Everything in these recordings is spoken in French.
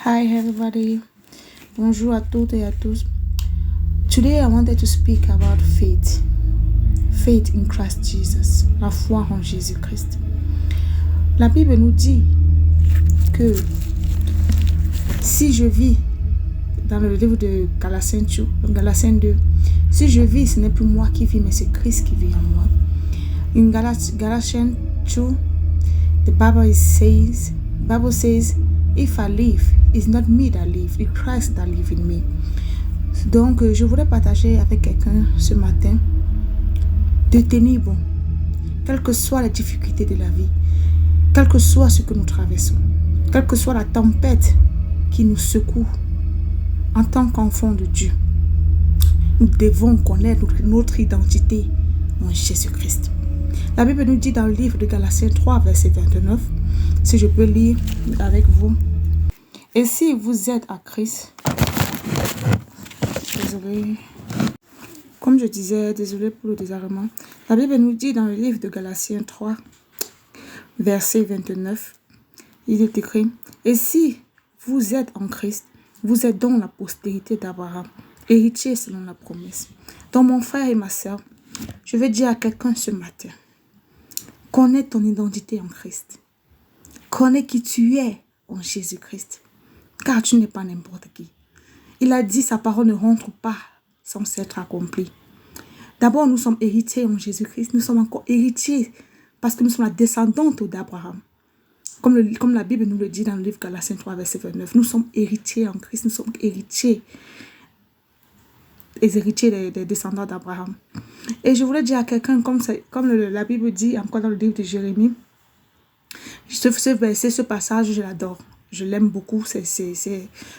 Hi everybody, bonjour à toutes et à tous. Today I wanted to speak about faith. Faith in Christ Jesus, la foi en Jésus-Christ. La Bible nous dit que si je vis, dans le livre de Galatiens 2, si je vis, ce n'est plus moi qui vis, mais c'est Christ qui vit en moi. In Galatians 2, the Bible says, if I live, it's not me that live, it's Christ that live in me. Donc, je voudrais partager avec quelqu'un ce matin de tenir bon, quelles que soient les difficultés de la vie, quel que soit ce que nous traversons, quelle que soit la tempête qui nous secoue en tant qu'enfants de Dieu. Nous devons connaître notre identité en Jésus-Christ. La Bible nous dit dans le livre de Galatiens 3, verset 29, si je peux lire avec vous. Et si vous êtes à Christ, désolé, comme je disais, désolé pour le désagrément. La Bible nous dit dans le livre de Galatiens 3, verset 29, il est écrit, et si vous êtes en Christ, vous êtes dans la postérité d'Abraham, héritier selon la promesse. Donc mon frère et ma soeur, je vais dire à quelqu'un ce matin, connais ton identité en Christ. Connais qui tu es en Jésus-Christ. Car tu n'es pas n'importe qui. Il a dit, sa parole ne rentre pas sans s'être accomplie. D'abord, nous sommes héritiers en Jésus-Christ. Nous sommes encore héritiers parce que nous sommes la descendante d'Abraham. Comme la Bible nous le dit dans le livre Galatiens 3, verset 29. Nous sommes héritiers en Christ. Nous sommes héritiers. Les héritiers des descendants d'Abraham. Et je voulais dire à quelqu'un, comme la Bible dit encore dans le livre de Jérémie, ce passage, je l'adore. Je l'aime beaucoup.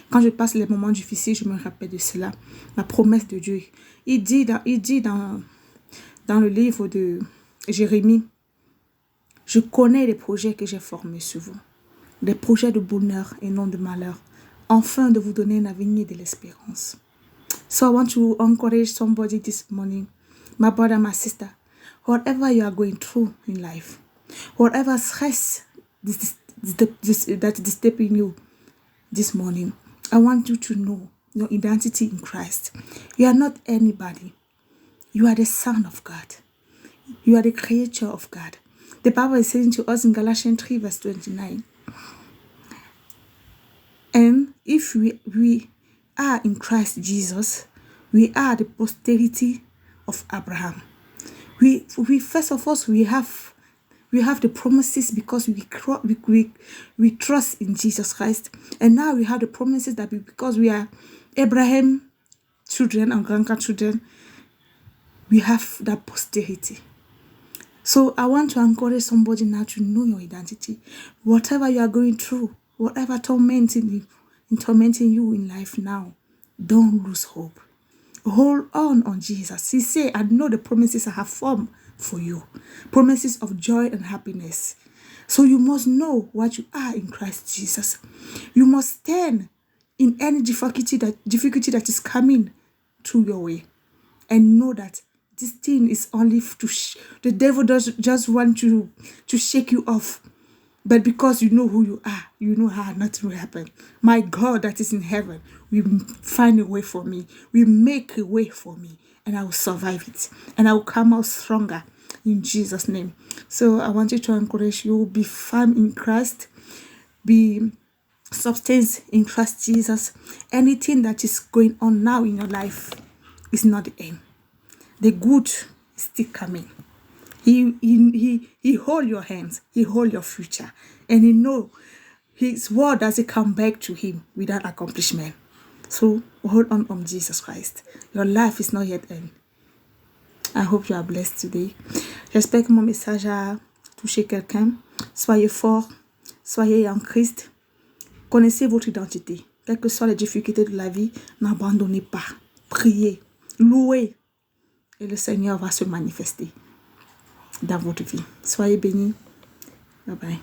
Quand je passe les moments difficiles, je me rappelle de cela. La promesse de Dieu. Il dit dans le livre de Jérémie, je connais les projets que j'ai formés sur vous. Des projets de bonheur et non de malheur. Afin de vous donner un avenir et de l'espérance. So I want to encourage somebody this morning. My brother, my sister. Whatever you are going through in life. Whatever stress that is disturbing you this morning, I want you to know your identity in Christ. You are not anybody. You are the Son of God. You are the creature of God. The Bible is saying to us in Galatians 3 verse 29. And if we are in Christ Jesus, we are the posterity of Abraham. We first of all, we have the promises because we trust in Jesus Christ. And now we have the promises that because we are Abraham's children and grandchildren, we have that posterity. So I want to encourage somebody now to know your identity. Whatever you are going through, whatever tormenting you in life now, don't lose hope. Hold on Jesus. He said, I know the promises I have formed for you. Promises of joy and happiness. So you must know what you are in Christ Jesus. You must stand in any difficulty that is coming to your way. And know that this thing is only the devil does just want to shake you off. But because you know who you are, you know how nothing will happen. My God that is in heaven will find a way for me. Will make a way for me. And I will survive it. And I will come out stronger in Jesus' name. So I want you to encourage you. Be firm in Christ. Be substance in Christ Jesus. Anything that is going on now in your life is not the end. The good is still coming. He hold your hands. He hold your future. And he know his word doesn't come back to him without accomplishment. So hold on Jesus Christ. Your life is not yet end. I hope you are blessed today. J'espère que mon message a touché quelqu'un. Soyez fort. Soyez en Christ. Connaissez votre identité. Quelles que soient les difficultés de la vie, n'abandonnez pas. Priez. Louez. Et le Seigneur va se manifester dans votre vie. Soyez bénis. Bye bye.